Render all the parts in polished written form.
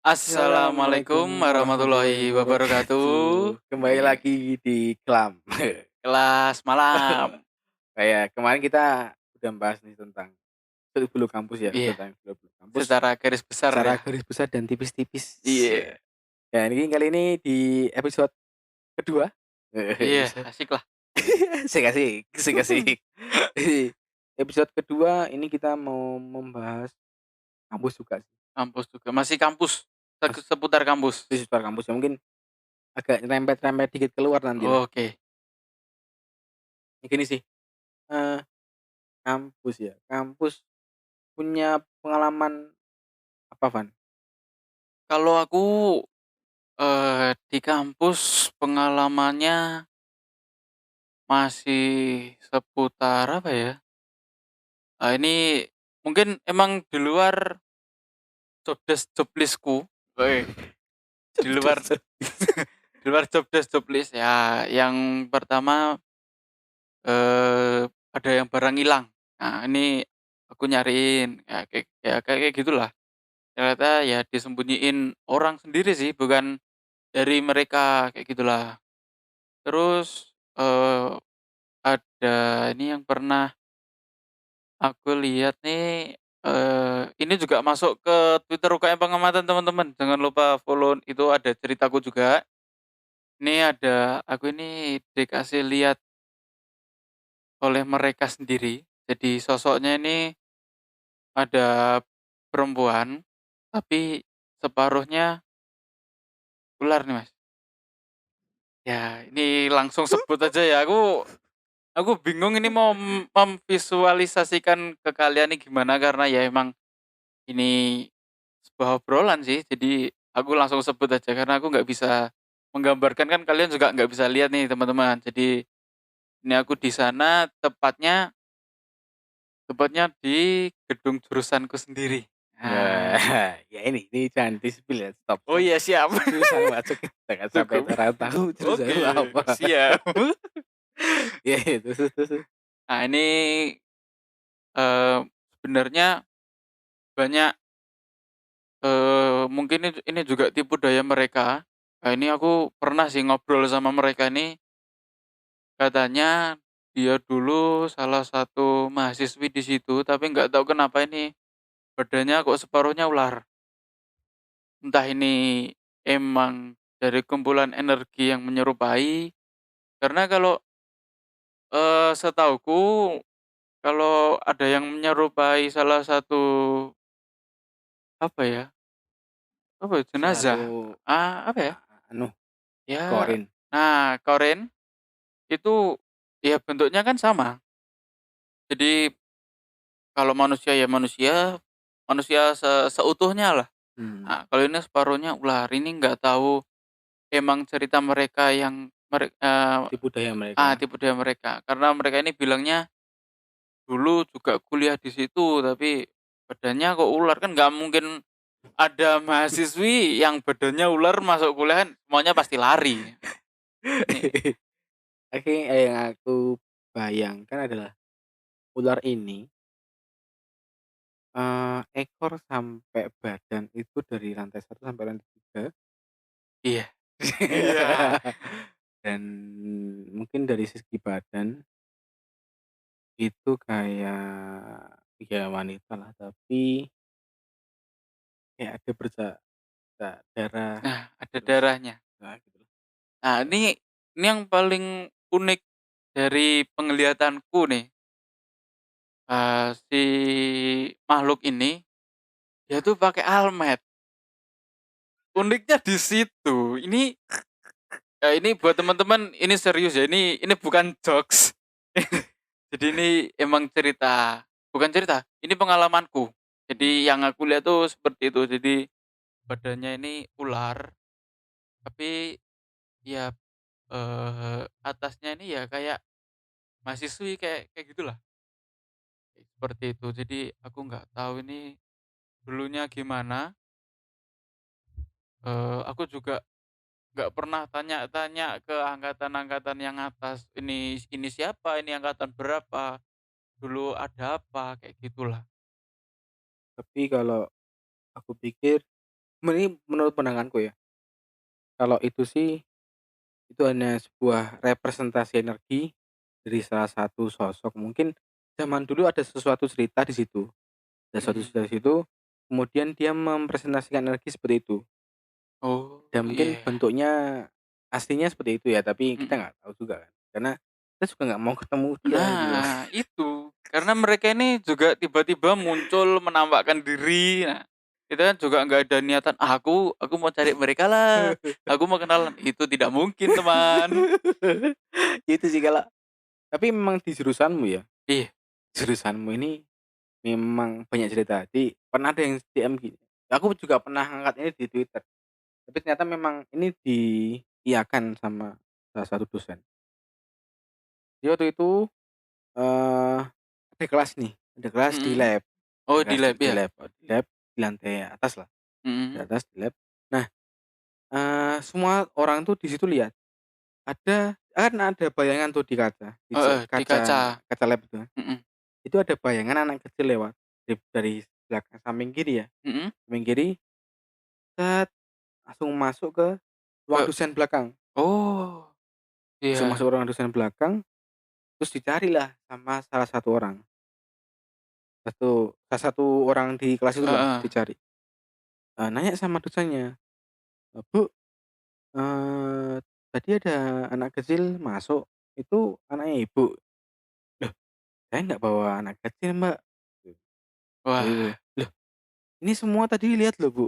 Assalamualaikum Assalamualaikum warahmatullahi warahmatullahi wabarakatuh. wabarakatuh. Kembali Iya, lagi di Kelam. kelas malam. Kayak kemarin kita udah bahas nih tentang seluk-beluk kampus ya, Iya, tentang seluk-beluk kampus secara garis besar secara ya. garis besar dan tipis-tipis. Iya, Dan ini kali ini di episode kedua. iya, Episode asik lah. asik asik, asik asik. Di episode kedua ini kita mau membahas kampus juga sih. Kampus juga, masih kampus, Mas seputar kampus. di seputar kampus ya mungkin agak nyerempet-nyerempet dikit keluar nanti lah. Oke, Gini sih, eee, kampus ya, kampus punya pengalaman apa, Van? kalau aku, di kampus pengalamannya masih seputar apa ya, ini mungkin emang di luar job list-ku, di luar di luar job list ya, yang pertama, ada yang barang hilang. Nah, ini aku nyariin, ya kayak gitulah. Ternyata ya disembunyiin orang sendiri sih, bukan dari mereka, kayak gitulah. Terus, ada ini yang pernah aku lihat nih, ini juga masuk ke Twitter UKM Pengamatan teman-teman, jangan lupa follow, itu ada ceritaku juga. Ini aku ini dikasih lihat oleh mereka sendiri. Jadi sosoknya ini ada perempuan, tapi separuhnya ular nih, Mas. Ya, ini langsung sebut aja ya, aku bingung ini mau memvisualisasikan ke kalian nih gimana, karena ya emang ini sebuah obrolan sih, jadi aku langsung sebut aja karena aku nggak bisa menggambarkan, kan kalian juga nggak bisa lihat nih teman-teman. Jadi ini aku di sana, tepatnya tepatnya di gedung jurusanku sendiri. Nah, Nah, ya ini jangan di-spill ya, stop oh stop. iya siap. Susah masuk jangan sampai Cukup. orang tahu Oke, jurusanmu apa. siap. Ya itu terus. Nah ini, eee, sebenarnya banyak, mungkin ini juga tipu daya mereka. Nah ini aku pernah sih ngobrol sama mereka ini, katanya dia dulu salah satu mahasiswi di situ, tapi nggak tahu kenapa ini badannya kok separuhnya ular. Entah ini emang dari kumpulan energi yang menyerupai, karena kalau, setahuku kalau ada yang menyerupai salah satu, apa ya, apa ya, jenazah, Selalu apa ya, anu ya, korin. nah koren itu ya bentuknya kan sama. Jadi kalau manusia ya manusia, manusia seutuhnya lah. Hmm, Nah, kalau ini separuhnya ular, ini nggak tahu emang cerita mereka yang tipu daya mereka. tipu daya mereka. Karena mereka ini bilangnya dulu juga kuliah di situ, tapi badannya kok ular, kan nggak mungkin ada mahasiswi yang badannya ular masuk kuliah, kan semuanya pasti lari. Ini Oke, yang aku bayangkan adalah ular ini, ekor sampai badan itu dari lantai satu sampai lantai 3. iya, iya. Dan mungkin dari segi badan itu kayak ya wanita lah, tapi kayak ada darah Nah, ada terus darahnya. nah gitu loh. Nah, ini yang paling unik dari penglihatanku nih, si makhluk ini, dia tuh pakai almet. Uniknya di situ. Ini buat teman-teman, ini serius ya, ini bukan jokes. Jadi ini emang cerita, bukan cerita, ini pengalamanku. Mhm. Jadi yang aku lihat tuh seperti itu. Jadi badannya ini ular, tapi ya, atasnya ini ya kayak mahasiswi, kayak kayak gitulah, seperti itu. Jadi aku nggak tahu ini dulunya gimana, aku juga nggak pernah tanya-tanya ke angkatan-angkatan yang atas, ini siapa, ini angkatan berapa, dulu ada apa, kayak gitulah. Tapi kalau aku pikir menurut pandanganku ya, kalau itu sih, itu hanya sebuah representasi energi dari salah satu sosok. Mungkin zaman dulu ada sesuatu cerita di situ, ada suatu Mhm. cerita di situ, kemudian dia mempresentasikan energi seperti itu. Oh, Dan mungkin iya. bentuknya aslinya seperti itu ya, tapi kita Mhm. nggak tahu juga kan. Karena kita juga nggak mau ketemu dia gitu loh. Nah, itu. Karena mereka ini juga tiba-tiba muncul menampakkan diri. Nah, kita kan juga nggak ada niatan, "Ah, aku mau cari mereka lah, aku mau kenalan." Itu tidak mungkin, teman. Itu sih kalau tapi memang di jurusanmu ya, Iya. jurusanmu ini memang banyak cerita. Pernah ada yang DM gini, aku juga pernah ngangkat ini di Twitter, tapi ternyata memang ini diiyakan sama salah satu dosen. Jadi waktu itu, ada kelas nih, ada kelas di Mhm. lab, ada Oh, di kelas lab di ya? lab, di lantai atas lah, di Mhm. atas di lab. Nah, semua orang tuh di situ lihat, ada bayangan tuh di kaca, Heeh, di kaca kaca. kaca lab itu. Mhm. Itu ada bayangan anak kecil lewat dari belakang samping kiri ya, Mhm. samping kiri, set, langsung masuk ke ruang Ke dosen belakang, oh, langsung masuk iya. ke ruang dosen belakang, terus dicarilah sama salah satu orang, salah satu orang di kelas itulah Heeh. dicari, nanya sama dosennya, "Bu, tadi ada anak kecil masuk, itu anaknya Ibu?" "Loh, saya nggak bawa anak kecil, Mbak." Gitu. Wah, "Loh, ini semua tadi lihat loh, Bu,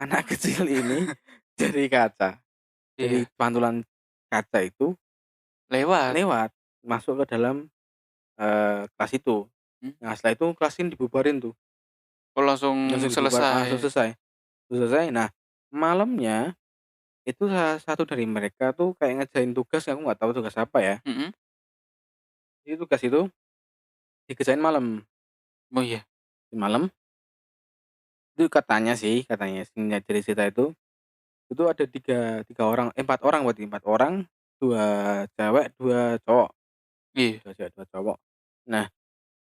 anak kecil ini dari kaca, dari iya. pantulan kaca itu Lewat. lewat, masuk ke dalam, kelas itu. Mmm. Nah, setelah itu kelas ini dibubarin tuh, Oh, langsung langsung selesai. selesai langsung selesai. Nah, malamnya itu salah satu dari mereka tuh kayak ngerjain tugas, aku nggak tahu tugas apa ya. Mhm. Jadi tugas itu dikerjain malam, Oh, iya. malam itu katanya sih dari cerita itu ada tiga orang, 4 orang berarti, 4 orang, 2 cewek, 2 cowok, Iya. 2 cewek, 2 cowok. Nah,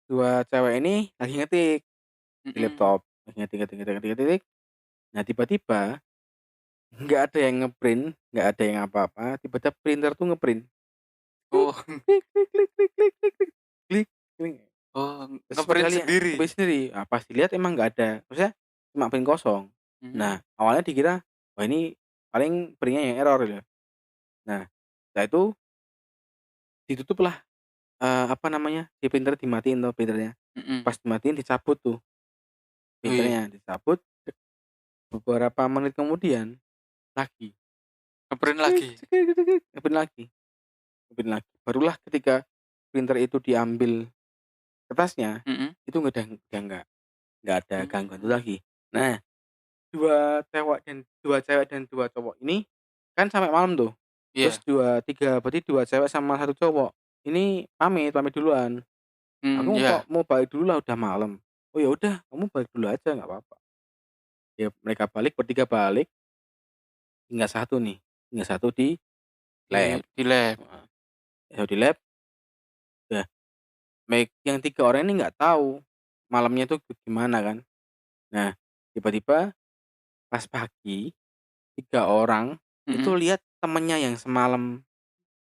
2 cewek ini lagi ngetik di Mhm. laptop, lagi ngetik ngetik ngetik ngetik ngetik. Nah, tiba-tiba nggak ada yang nge-print, nggak ada yang apa-apa, tiba-tiba printer tuh nge-print. Klik Oh. klik klik klik klik klik klik klik, klik klik. Oh, Terus mereka nge-print lihat sendiri? nge-print sendiri, pas dilihat emang nggak ada, maksudnya cuma print kosong. Mhm. Nah, awalnya dikira, wah ini paling print-nya yang error gitu. Nah, setelah itu ditutuplah, apa namanya, si printer dimatiin tuh printernya. Mhm. Pas dimatiin dicabut tuh Oh, iya. printernya, dicabut, beberapa menit kemudian lagi, Nge-print lagi? nge-print lagi, nge-print lagi. Barulah ketika printer itu diambil kertasnya, Mhm. itu nggak ada gangguan itu Mmm. lagi. Nah, 2 cewek dan 2 cowok ini kan sampai malam tuh, terus Iya. 2 cewek sama 1 cowok, ini pamit pamit duluan, "Aku Iya. mau balik dulu lah, udah malam." "Oh, ya udah kamu balik dulu aja nggak apa-apa." Ya mereka balik, bertiga balik, tinggal satu nih, tinggal satu di lab, Di lab? heeh, satu di lab, ya yang 3 orang ini nggak tahu malamnya itu gimana kan. Nah, tiba-tiba pas pagi, 3 orang itu Mhm. lihat temennya yang semalam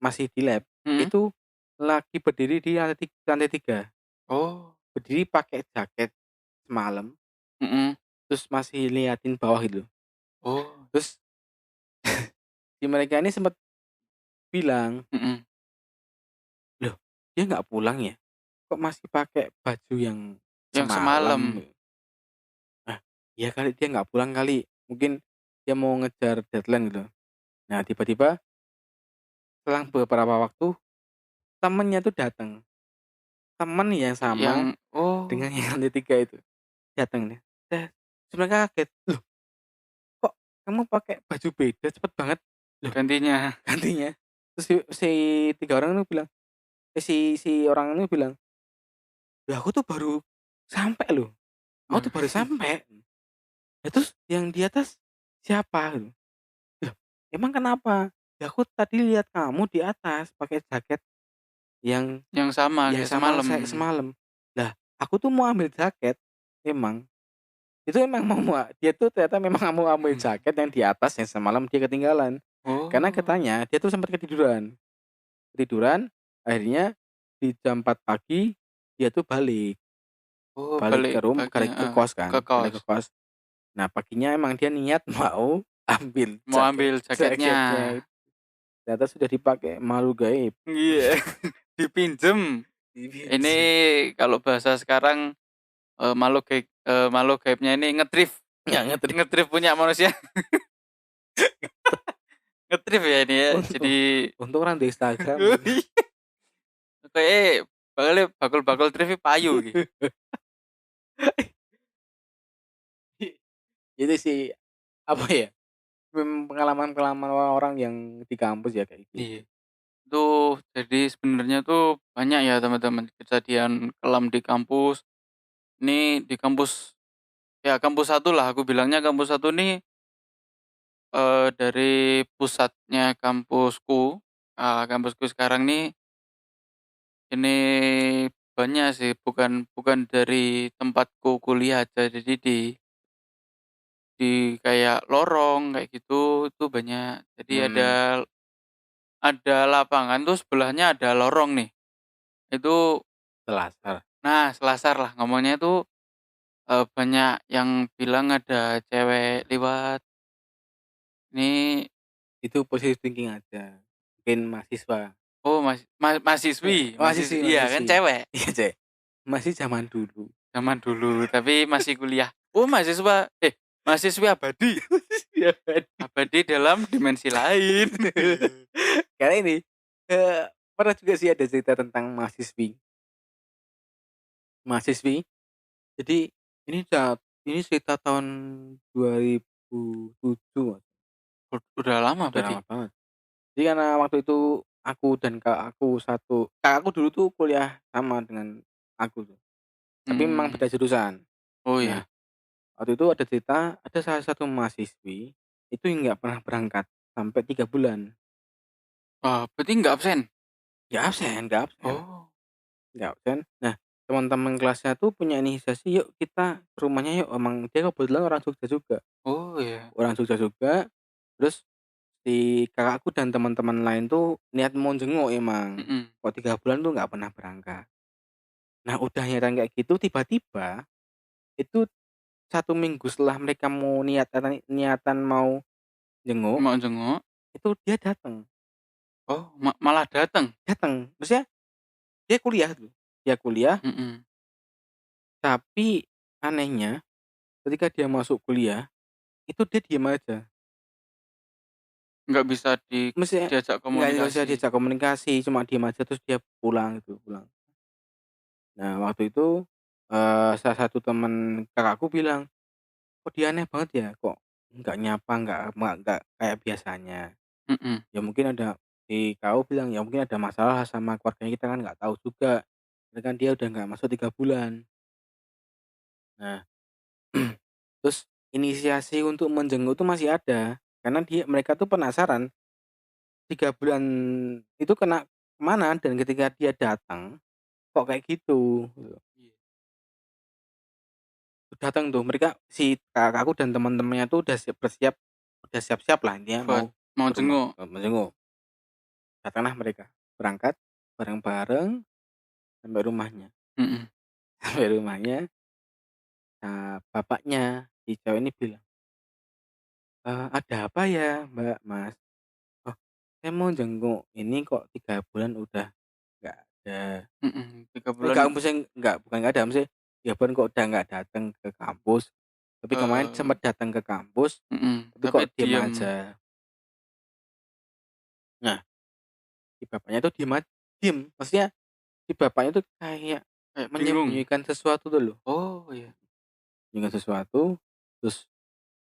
masih di lab, Mhm. itu lagi berdiri di lantai 3, Oh. berdiri pakai jaket semalam, Mhm. terus masih liatin bawah gitu. Oh. Terus si mereka ini sempet bilang, Mhm. "Loh, dia nggak pulang ya? Kok masih pakai baju yang Yang semalam?" semalam? Ah, ya kali dia nggak pulang kali, mungkin dia mau ngejar deadline gitu. Nah, tiba-tiba selang beberapa waktu temennya tuh datang, temen yang sama Yang oh, dengan yang lantai 3 itu, datang nih, terus mereka kaget, "Loh, kok kamu pakai baju beda cepet banget?" "Loh, gantinya? gantinya?" Terus si 3 orang itu bilang, si si orang ini bilang, "Lah aku tuh baru sampai loh, aku tuh baru sampai." "Lah terus yang di atas siapa?" Gitu. "Loh, emang kenapa?" "Ya aku tadi lihat kamu di atas pakai jaket yang Yang sama yang kayak sama semalam? saya semalam." "Lah, aku tuh mau ambil jaket emang, itu emang dia tuh ternyata memang mau ambil jaket yang di atas yang semalam dia ketinggalan. Karena Oh. katanya dia tuh sempat ketiduran. Ketiduran, akhirnya di jam 4 pagi dia tuh balik, Oh, balik pagi, balik ke heeh, kos ke kan, kos, balik ke kos. Nah paginya emang dia niat mau ambil mau ambil jaketnya. jaketnya, ternyata sudah dipakai, malu gaib. Iya, dipinjem. Ini Dipinjam. kalau bahasa sekarang, makhluk gaibnya ini nge-thrift Nggak ngerti. nge-thrift punya manusia, nge-thrift ya ini ya, jadi Untung untung orang di Instagram. kayake bakul-bakul thrift iki payu iki. Itu sih, apa ya, pengalaman-pengalaman orang-orang yang di kampus ya kayak Iya. gitu. Itu jadi sebenarnya tuh banyak ya teman-teman kejadian kelam di kampus. Ini di kampus, ya kampus satu lah aku bilangnya kampus satu nih, dari pusatnya kampusku, kampusku sekarang nih, ini banyak sih bukan bukan dari tempatku kuliah aja, jadi di kayak lorong kayak gitu, itu banyak. Jadi Mmm, ada lapangan tuh sebelahnya ada lorong nih, itu Selasar. nah selasar lah ngomongnya itu, banyak yang bilang ada cewek liwat, ini Itu positive thinking aja, mungkin mahasiswa. oh mahasiswi Mahasiswi iya kan mahasiswi. cewek, Iya, Cek, masih zaman dulu. zaman dulu tapi masih kuliah. Oh mahasiswi abadi, Iya kan? abadi dalam dimensi lain. Karena ini, pernah juga sih ada cerita tentang mahasiswi, jadi ini ini cerita tahun 2007, Mas, Udah lama udah berarti? lama banget. Jadi karena waktu itu aku dan kakakku dulu tuh kuliah sama dengan aku tuh, tapi memang Mmm, beda jurusan. oh Nah, iya. waktu itu ada cerita, ada salah satu mahasiswi, itu yang nggak pernah berangkat sampai 3 bulan. Oh berarti nggak absen? Nggak absen, Oh nggak absen. Nah, teman-teman kelasnya tuh punya inisiasi, "Yuk kita ke rumahnya yuk." Emang dia kebetulan orang Jogja juga, oh ya, terus si kakakku dan teman-teman lain tuh niat mau jenguk emang, mhm, kok 3 bulan tuh nggak pernah berangkat. Nah, udah nyerang kayak gitu, tiba-tiba itu 1 minggu setelah mereka mau niatan mau jenguk, mau jenguk, itu dia datang. oh malah dateng? Maksudnya dia kuliah tuh, dia kuliah, Mhm, tapi anehnya ketika dia masuk kuliah, itu dia diem aja. nggak bisa Maksudnya diajak nggak usah komunikasi? diajak komunikasi, cuma diem aja terus dia pulang gitu, pulang. Nah, waktu itu, salah satu temen kakakku bilang, "Kok dia aneh banget ya? Kok nggak nyapa, nggak kayak biasanya." Mhm, Ya mungkin si kau bilang, "Ya mungkin ada masalah sama keluarganya, kita kan nggak tahu juga." Karena kan dia udah nggak masuk 3 bulan. Nah, terus inisiasi untuk menjenguk tuh masih ada, karena mereka tuh penasaran 3 bulan itu kemana dan ketika dia datang, kok kayak gitu, gitu. iya, Datang tuh mereka si kakakku dan teman-temannya tuh udah siap-siap lah intinya mau buat mau ke rumah, jenguk? menjenguk. Datanglah mereka, berangkat bareng-bareng sampai rumahnya. Mhm, Sampai rumahnya, bapaknya si cewek ini bilang, "Ada apa ya Mbak, Mas?" "Oh, saya mau jenguk, ini kok 3 bulan udah nggak ada." 3 Enggak, bulan, maksudnya enggak, bukan nggak ada, maksudnya, "Ya ampun kok udah nggak datang ke kampus, tapi kemarin eee, sempat datang ke kampus, tapi tapi kok diem diem, aja." Nah, si bapaknya tuh diem, maksudnya si bapaknya tuh kayak kayak bingung? menyembunyikan sesuatu tuh loh, Oh iya, menyembunyikan sesuatu, terus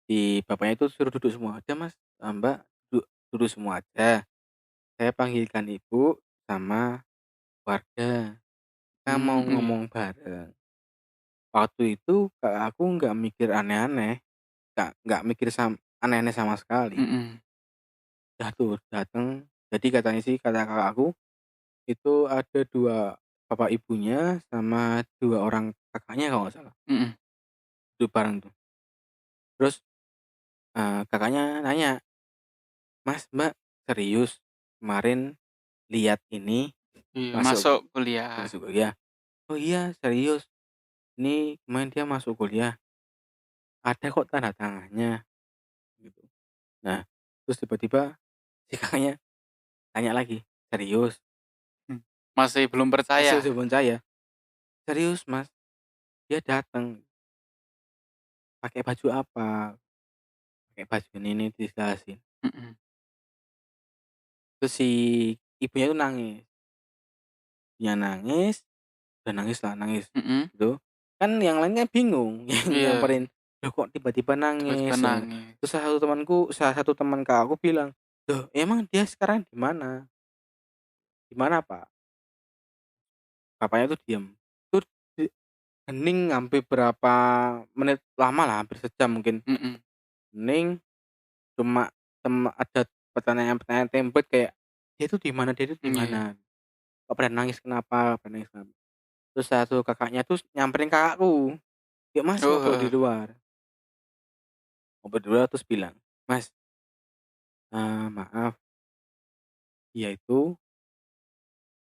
si bapaknya itu suruh duduk semua, "Udah Mas, Mbak, duduk semua aja, saya panggilkan ibu sama warga, kita mau iya, ngomong bareng." Waktu itu aku nggak mikir aneh-aneh, nggak mikir aneh-aneh sama sekali. mhm, Udah tuh dateng, jadi katanya sih kata kakakku, itu ada 2 bapak ibunya sama 2 orang kakaknya kalau nggak salah, mhm, duduk bareng tuh. Terus, kakaknya nanya, "Mas, Mbak, serius kemarin lihat ini Iya, masuk masuk kuliah. masuk kuliah?" "Oh iya, serius. Ini kemarin dia masuk kuliah, ada kok tanda tangannya," gitu. Nah, terus tiba-tiba si kakaknya tanya lagi, "Serius?" Mmm. Masih belum Masih percaya? belum percaya, "Serius, Mas, dia datang, pakai baju apa?" Pakai baju ini dijelasin. Mhm. Terus si ibunya itu nangis, dia nangis, udah nangis lah, nangis Mhm. gitu. Kan yang lain kan bingung, yang Iya, nyamperin, "Loh kok tiba-tiba tiba-tiba nangis?" nangis. Terus salah satu teman kakakku bilang, "Loh emang dia sekarang di mana? Di mana, Pak?" Bapaknya tuh diem, tuh di hening hampir berapa menit, lama lah, hampir sejam mungkin. Mhm. Hening, cuma cuma ada pertanyaan-pertanyaan template kayak, "Dia itu di mana? Dia itu di Iya. mana? Kok pada nangis kenapa? Pada nangis kenapa?" Terus satu kakaknya tuh nyamperin kakakku, "Yuk Mas Oh, ngobrol di heeh. luar." Ngobrol di luar terus bilang, "Mas, maaf, dia itu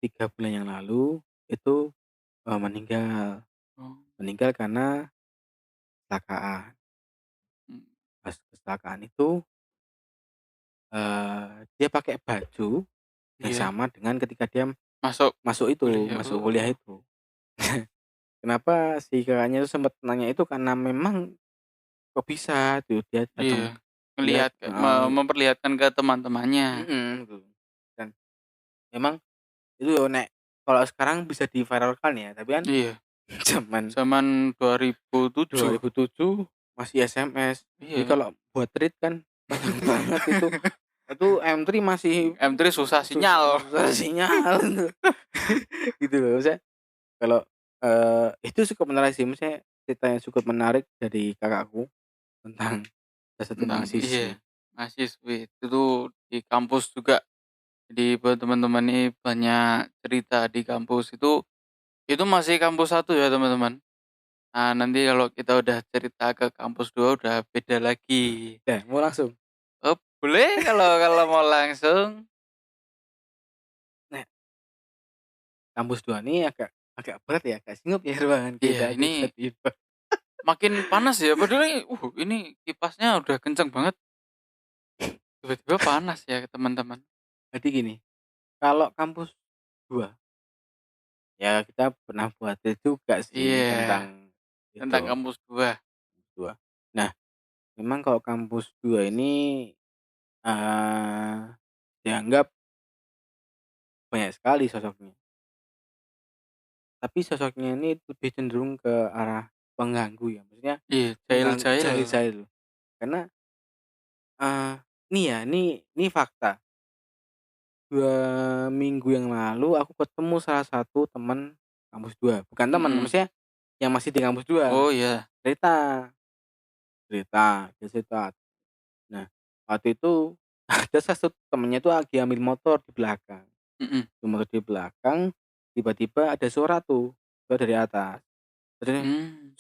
3 bulan yang lalu itu, meninggal. Oh, Meninggal karena kecelakaan. mmm, Pas kecelakaan itu, dia pakai baju yang iya. sama dengan ketika dia Masuk kuliah, masuk kuliah oh. itu." Kenapa si kakaknya itu sempet nanya itu karena memang kok bisa tuh dia datang, Iya. dia Ngelihat memperlihatkan ke teman-temannya. gitu. Dan memang itu yo nek kalau sekarang bisa di-viralkan ya, tapi kan Iya. zaman Zaman 2007. 2007 masih SMS. Jadi Iya. kalau buat tweet kan panjang banget itu. Itu M3 masih M3 susah sinyal. susah sinyal itu. Gitu loh, maksudnya kalau, itu cukup menarik sih, maksudnya cerita yang cukup menarik dari kakakku tentang salah satu Tentang iya, mahasiswi. mahasiswi. Itu di kampus juga. Jadi buat teman-teman nih banyak cerita di kampus itu masih kampus satu ya teman-teman. Nah nanti kalau kita udah cerita ke kampus 2 udah beda lagi. Mau langsung? Oh boleh kalau kalau mau langsung. Nah, kampus 2 nih agak agak berat ya, agak singgup ya ruangan Iya kita ini tiba-tiba. makin panas ya padahal ini kipasnya udah kenceng banget, tiba-tiba panas ya teman-teman. Jadi gini, kalau kampus 2 ya kita pernah buat tweet juga sih Iya, tentang tentang itu, kampus 2. kampus 2. Nah, memang kalau kampus 2 ini, dianggap banyak sekali sosoknya, tapi sosoknya ini lebih cenderung ke arah pengganggu ya, maksudnya Iya, jahil-jahil. jahil-jahil. Karena, eee, nih ya, ini fakta, 2 minggu yang lalu aku ketemu salah satu temen kampus 2, bukan temen, Mhm. maksudnya yang masih di kampus 2, Oh iya. cerita dia cerita. Nah, waktu itu ada satu temennya itu lagi ambil motor di belakang. Mhm. Motor di belakang, tiba-tiba ada suara dari atas. Terus Mmm.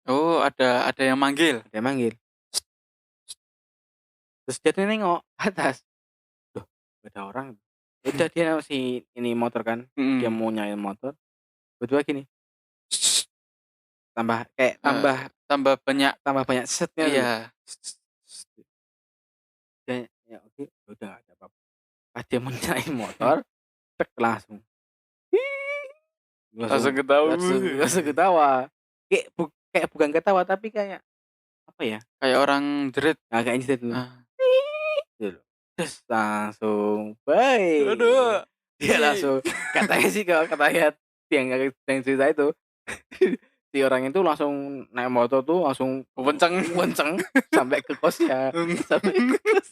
Oh ada yang manggil? ada yang manggil, terus dia tuh nengok ke atas, loh gak ada orang. Ya udah dia masih ini motor kan, dia Mhm. mau nyalain motor, tiba-tiba gini, tambah kayak Eee, tambah banyak tambah banyak setnya tuh. iya. Dia ya oke, ya udah gak ada apa-apa. Pas dia mau nyalain motor, trek langsung. Langsung Langsung ketawa. langsung ketawa. Kayak bukan ketawa tapi kayak, apa ya, Kayak orang jerit. agak instant gitu. Ah. Gitu loh. Terus langsung bye. Aduh. Dia langsung katanya sih kalau katanya yang cerita itu, si orang itu langsung naik motor tuh langsung Kenceng. kenceng sampai ke kosnya, sampai ke kos.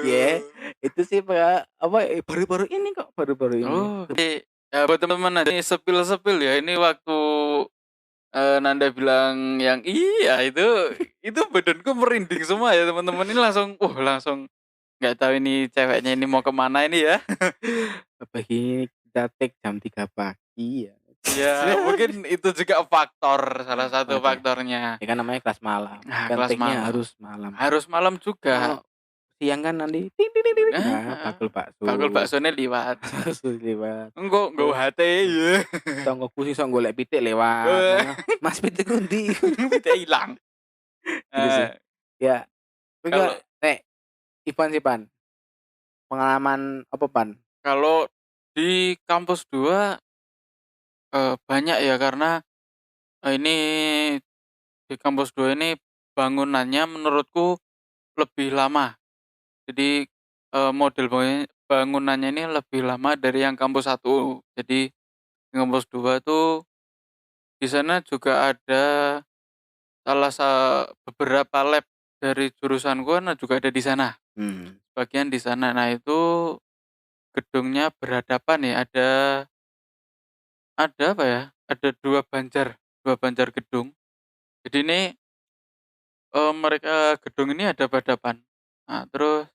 Ya, Aduh. itu sih apa, baru-baru ini kok, baru-baru ini. Oh, oke. Ya buat teman-teman ini sepil-sepil ya, ini waktu, Nanda bilang yang iya itu badanku merinding semua ya teman-teman, ini langsung langsung nggak tahu ini ceweknya ini mau kemana ini ya. Apalagi kita take jam 3 pagi ya. Ya mungkin itu juga faktor, salah satu Oke, faktornya. ya kan namanya kelas malam, Nah, kan kelas take-nya malam. harus malam. Harus malam juga. Kalau siang kan nanti ting ting ting ting ting, nah Nah, bakul bakul bakso, baksone liwat. bakso lewat, Engko nggo terus UHT ya. tonggoku sing sok golek pitik lewat, Weh, nah, "Mas pitikku ndi?" pitik ilang. Gitu sih. Eee, Ya, tapi kok kalau nek Ivan sih, Pan, pengalaman apa, Pan? kalau di kampus 2 banyak ya karena, ini di kampus 2 ini bangunannya menurutku lebih lama. Jadi, model bangunannya ini lebih lama dari yang kampus 1. Jadi di kampus 2 tuh di sana juga ada beberapa lab dari jurusanku kan juga ada di sana, Hmm. sebagian di sana. Nah itu gedungnya berhadapan ya, ada apa ya, ada 2 banjar gedung. Jadi ini, mereka gedung ini ada berhadapan. Nah terus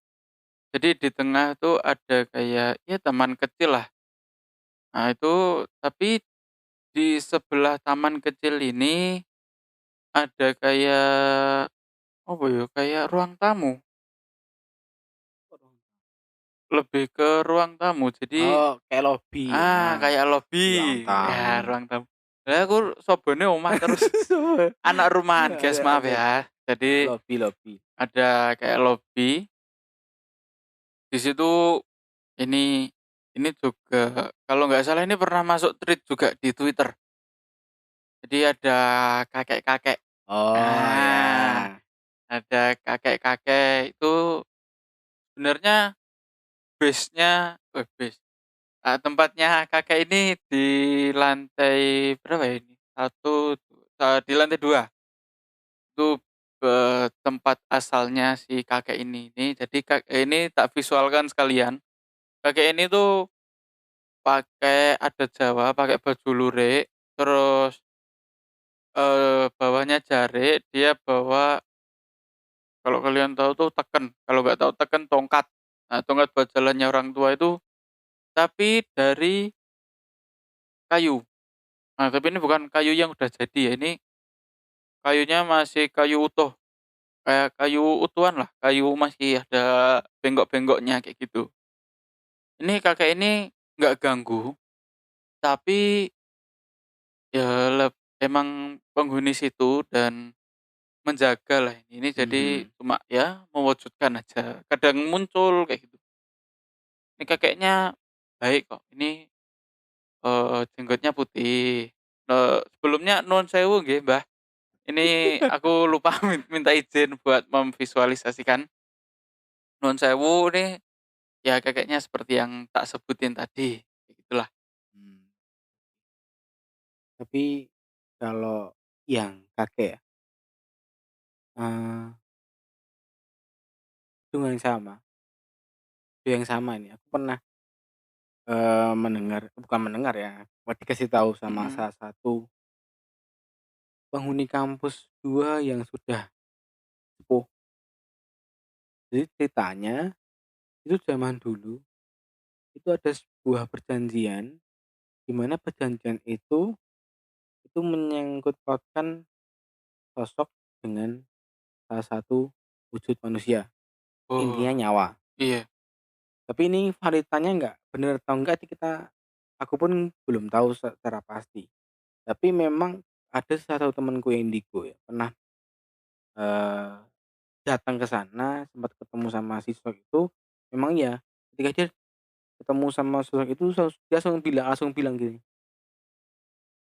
jadi di tengah tuh ada kayak, ya taman kecil lah. Nah itu tapi di sebelah taman kecil ini ada kayak, apa ya, kayak ruang tamu, lebih ke ruang tamu. Jadi Oh, kayak lobby, kayak lobi, ruang ya tamu. ruang tamu. Lah aku sobone omah terus anak rumahan guys, maaf Oke, ya. Jadi lobby. ada kayak lobi, di situ ini ini juga kalau nggak salah ini pernah masuk tweet juga di Twitter. Jadi ada kakek-kakek, Oh, ah, ya. ada kakek-kakek itu sebenarnya base, tempatnya kakek ini di lantai berapa ya ini? Di lantai 2 itu, tempat asalnya si kakek ini. Jadi ini tak visualkan sekalian. Kakek ini tuh pakai adat Jawa, pakai baju lurik, terus, bawahnya jarik, dia bawa kalau kalian tahu tuh teken, kalau nggak tahu teken tongkat. Nah, tongkat buat jalannya orang tua itu tapi dari kayu. Nah, tapi ini bukan kayu yang udah jadi ya, ini kayunya masih kayu utuh, kayak kayu utuhan lah, kayu masih ada benggok-benggoknya kayak gitu. Ini kakek ini nggak ganggu, tapi ya emang penghuni situ dan menjaga lah ini jadi Mhm. cuma ya mewujudkan aja, kadang muncul kayak gitu. Ini kakeknya baik kok, ini, jenggotnya putih, sebelumnya nuwun sewu nggih Mbah, ini aku lupa minta izin buat memvisualisasikan. Nuwun sewu nih, ya kakeknya seperti yang tak sebutin tadi, kayak gitulah. Mmm, tapi kalau yang kakek ya, eee, dengan yang sama ini aku pernah, bukan mendengar ya, dikasih tahu sama Mhm. salah satu penghuni kampus 2 yang sudah sepuh. Jadi ceritanya, itu zaman dulu, itu ada sebuah perjanjian, di mana perjanjian itu menyangkut pautkan sosok dengan salah satu wujud manusia, intinya Oh, nyawa. iya. Tapi ini validitasnya nggak bener atau enggak itu aku pun belum tahu secara pasti. Tapi memang ada salah satu temanku yang indigo ya, pernah, eee, datang ke sana, sempat ketemu sama si sosok itu, memang ya, ketika dia ketemu sama sosok itu dia langsung bilang gini,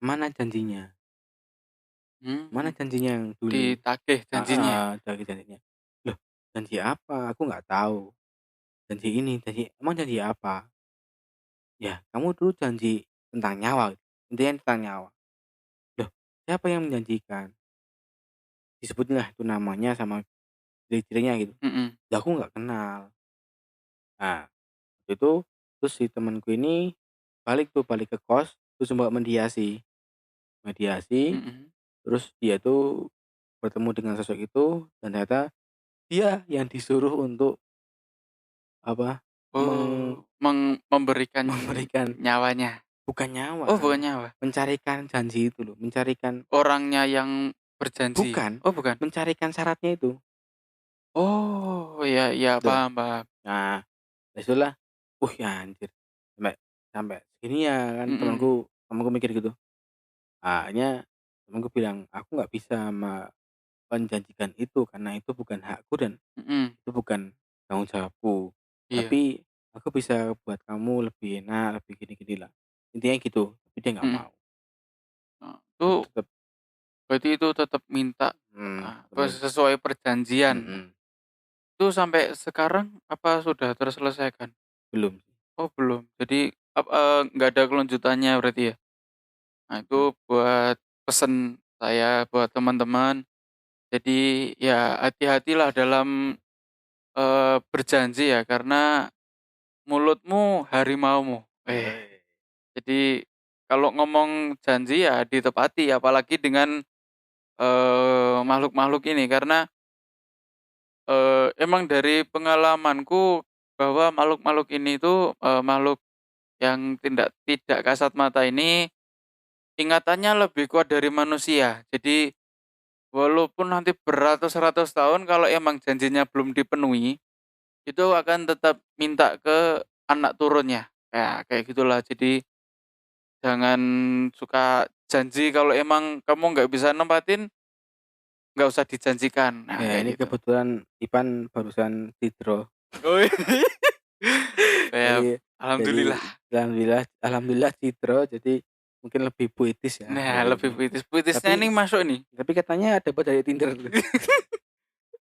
"Mana janjinya? Mana Mhm. janjinya yang dulu?" Ditagih janjinya? Heeh, dari janjinya. "Loh, janji apa? Aku nggak tahu. Janji ini, emang janji apa?" "Ya, kamu dulu janji tentang nyawa, intinya tentang nyawa." "Loh, siapa yang menjanjikan?" Disebutin lah itu namanya sama ciri-cirinya gitu. Mhm. Lah aku nggak kenal. Nah, waktu itu terus si temanku ini balik ke kos, terus coba mediasi. Mediasi, Mhm. terus dia tuh bertemu dengan sosok itu dan ternyata dia yang disuruh untuk apa, Oh, memberikan memberikan nyawanya? bukan Oh, nyawa, bukan nyawa. mencarikan janji itu loh, mencarikan Orangnya yang berjanji. bukan, Oh, bukan? mencarikan syaratnya itu. Oh, iya iya, Betul. paham paham. Nah, ya sudahlah, ya anjir, sampai sampai segini ya kan Mhm temanku mikir gitu. Akhirnya temanku bilang, "Aku nggak bisa menjanjikan itu karena itu bukan hakku dan mhm. itu bukan tanggung jawabku. Iya, Tapi aku bisa buat kamu lebih enak, lebih gini-gini lah." Intinya gitu, tapi dia nggak mhm. mau. Oh, Tetep itu tetep berarti itu tetap minta, bener, sesuai perjanjian. mhm, Itu sampai sekarang apa sudah terselesaikan? belum sih, Oh, belum. Jadi, nggak ada kelanjutannya berarti ya? Nah, itu belum, buat pesen saya buat teman-teman. Jadi, ya hati-hatilah dalam, berjanji ya, karena mulutmu harimaumu. weh, Jadi kalau ngomong janji ya ditepati, apalagi dengan, makhluk-makhluk ini. Karena, emang dari pengalamanku bahwa makhluk-makhluk ini itu, makhluk yang tidak kasat mata ini ingatannya lebih kuat dari manusia. Jadi walaupun nanti beratus-ratus tahun kalau emang janjinya belum dipenuhi, itu akan tetap minta ke anak turunnya. Ya kayak gitulah. Jadi jangan suka janji kalau emang kamu nggak bisa nempatin, nggak usah dijanjikan. Nah ya kayak ini gitu. kebetulan Ipan barusan di-draw. Oh, ya Jadi jadi alhamdulillah. alhamdulillah alhamdulillah di-draw jadi mungkin lebih puitis ya Nah hari lebih ini. puitis. Puitisnya Tapi ini masuk nih. tapi katanya dapat dari Tinder tuh.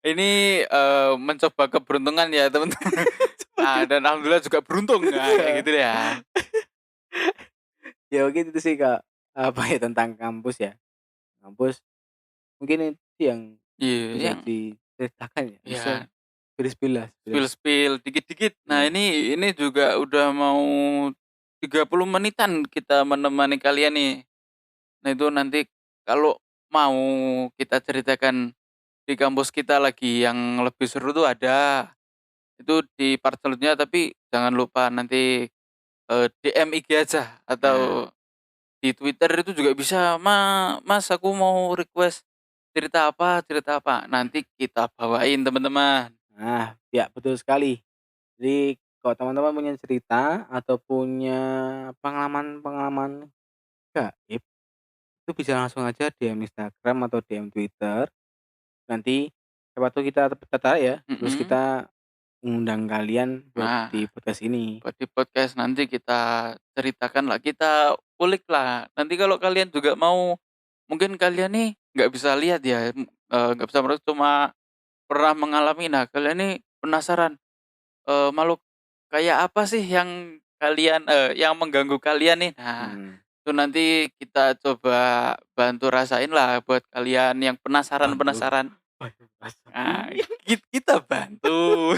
Ini, mencoba keberuntungan ya teman-teman. Sebagai Dan alhamdulillah juga beruntung. Nah kayak iya. gitu ya. Ya mungkin itu sih Kak, apa ya, tentang kampus ya. Kampus mungkin itu yang Iya bisa yang diceritakan ya, bisa ya spill-spill lah, spill. spill-spill dikit-dikit. Nah Iya. ini juga udah mau 30 menitan kita menemani kalian nih. Nah itu nanti kalau mau kita ceritakan di kampus kita lagi yang lebih seru tuh ada. Itu di part selanjutnya tapi jangan lupa nanti, DM IG aja Nah atau di Twitter itu juga bisa, Mas aku mau request cerita apa, nanti kita bawain teman-teman." ya betul sekali. Jadi kalau teman-teman punya cerita atau punya pengalaman-pengalaman gaib, itu bisa langsung aja DM Instagram atau DM Twitter. Nanti siapa tahu kita tertarik ya, terus Mhm. kita mengundang kalian buat di Nah, podcast ini. buat di podcast nanti kita ceritakan lah, kita ulik lah. Nanti kalau kalian juga mau mungkin kalian nih nggak bisa lihat ya, nggak bisa merasa cuma pernah mengalami. Nah, kalian nih penasaran, makhluk kayak apa sih yang kalian yang mengganggu kalian nih? Nah, Mhm, itu nanti kita coba bantu rasain lah buat kalian yang bantu penasaran-penasaran. bantu rasain. Nah, kita bantu,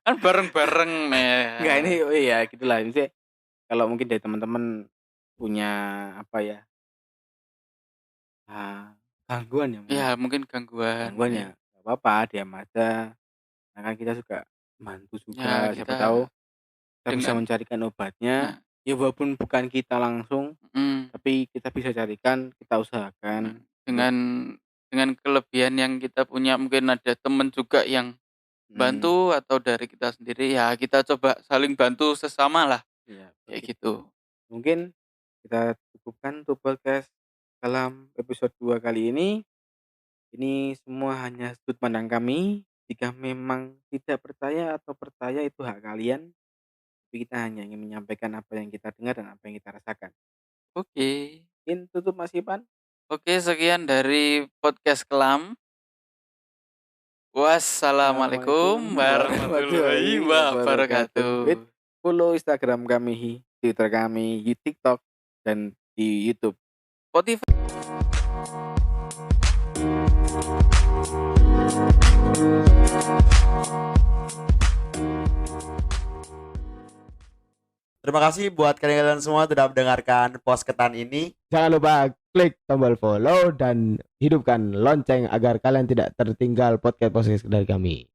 kan bareng-bareng Enggak ini ya. oh iya gitulah, maksudnya kalau mungkin dari teman-teman punya apa ya, eee, gangguan ya Ya mungkin ya, mungkin gangguan, gangguan ya iya. nggak apa-apa diam aja, karena kan kita juga bantu juga, Ya siapa tahu kita kita bisa dengan mencarikan obatnya, nah, ya walaupun bukan kita langsung, mhm, tapi kita bisa carikan, kita nah, usahakan untuk dengan kelebihan yang kita punya mungkin ada temen juga yang mhm, bantu atau dari kita sendiri, ya kita coba saling bantu sesama lah, iya kayak oke. gitu. Mungkin kita cukupkan untuk podcast dalam episode 2 kali ini. Ini semua hanya sudut pandang kami. Jika memang tidak percaya atau percaya itu hak kalian. Tapi kita hanya ingin menyampaikan apa yang kita dengar dan apa yang kita rasakan. Oke. Mungkin tutup Mas Ipan. Oke sekian dari podcast kelam. Wassalamualaikum Assalamualaikum warahmatullahi warahmatullahi wabarakatuh. wabarakatuh. Follow Instagram kami, Twitter kami, TikTok, dan di YouTube. Spotify. Terima kasih buat kalian semua sudah mendengarkan posketan ini. Jangan lupa klik tombol follow dan hidupkan lonceng agar kalian tidak tertinggal podcast-podcast dari kami.